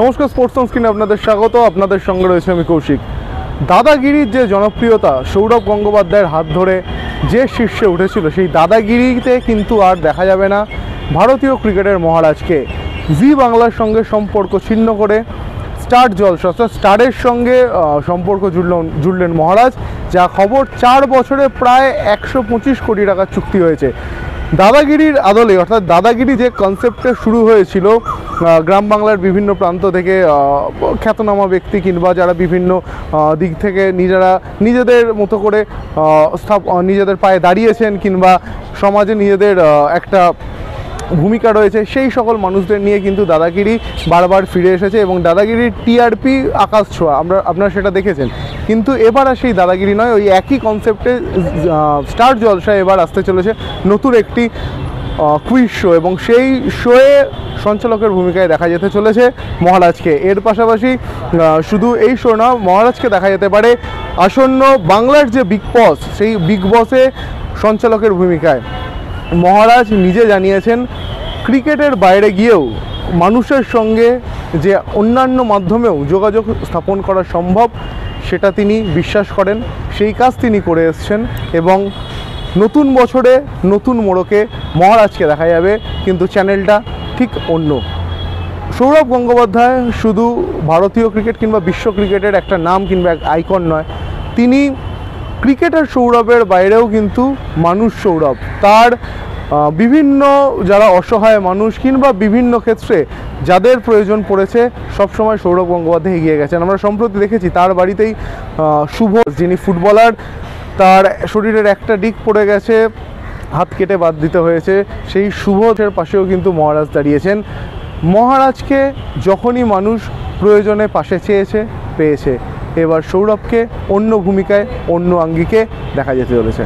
নমস্কার, sports on স্ক্রিনে আপনাদের স্বাগত। আপনাদের সঙ্গে রয়েছে আমি কৌশিক। দাদাগিরির যে জনপ্রিয়তা সৌরভ গঙ্গোপাধ্যায়ের হাত ধরে যে শীর্ষে উঠেছিল, সেই দাদাগিরিতে কিন্তু আর দেখা যাবে না ভারতীয় ক্রিকেটের মহারাজকে। জি বাংলার সঙ্গে সম্পর্ক ছিন্ন করে স্টার জলসা অর্থাৎ স্টারের সঙ্গে সম্পর্ক জুড়লেন মহারাজ। যা খবর 4 বছরে প্রায় 125 কোটি টাকার চুক্তি হয়েছে। দাদাগিরির আদলে অর্থাৎ দাদাগিরি যে কনসেপ্টে শুরু হয়েছিল গ্রাম বাংলার বিভিন্ন প্রান্ত থেকে খ্যাতনামা ব্যক্তি কিংবা যারা বিভিন্ন দিক থেকে নিজেদের মতো করে নিজেদের পায়ে দাঁড়িয়েছেন কিংবা সমাজে নিজেদের একটা ভূমিকা রয়েছে, সেই সকল মানুষদের নিয়ে কিন্তু দাদাগিরি বারবার ফিরে এসেছে এবং দাদাগিরির টিআরপি আকাশ ছোঁয়া আপনারা সেটা দেখেছেন। কিন্তু এবার আর সেই দাদাগিরি নয়, ওই একই কনসেপ্টে স্টার জলসা এবার আসতে চলেছে নতুন একটি কুইজ শো এবং সেই শোয়ে সঞ্চালকের ভূমিকায় দেখা যেতে চলেছে মহারাজকে। এর পাশাপাশি শুধু এই শো না, মহারাজকে দেখা যেতে পারে আসন্ন বাংলার যে বিগ বস, সেই বিগ বসে সঞ্চালকের ভূমিকায়। মহারাজ নিজে জানিয়েছেন ক্রিকেটের বাইরে গিয়েও মানুষের সঙ্গে যে অন্যান্য মাধ্যমেও যোগাযোগ স্থাপন করা সম্ভব সেটা তিনি বিশ্বাস করেন, সেই কাজ তিনি করে এসছেন এবং নতুন বছরে নতুন মোড়কে মহারাজকে দেখা যাবে, কিন্তু চ্যানেলটা ঠিক অন্য। সৌরভ গঙ্গোপাধ্যায় শুধু ভারতীয় ক্রিকেট কিংবা বিশ্ব ক্রিকেটের একটা নাম কিংবা এক আইকন নয়, তিনি ক্রিকেটার সৌরভের বাইরেও কিন্তু মানুষ সৌরভ। তার বিভিন্ন যারা অসহায় মানুষ কিংবা বিভিন্ন ক্ষেত্রে যাদের প্রয়োজন পড়েছে সবসময় সৌরভ গঙ্গোপাধ্যায় এগিয়ে গেছেন। আমরা সম্প্রতি দেখেছি তার বাড়িতেই শুভ, যিনি ফুটবলার, তার শরীরের একটা দিক পড়ে গেছে, হাত কেটে বাদ দিতে হয়েছে, সেই শুভের পাশেও কিন্তু মহারাজ দাঁড়িয়েছেন। মহারাজকে যখনই মানুষ প্রয়োজনে পাশে চেয়েছে পেয়েছে। এবার সৌরভকে অন্য ভূমিকায় অন্য আঙ্গিকে দেখা যেতে চলেছে।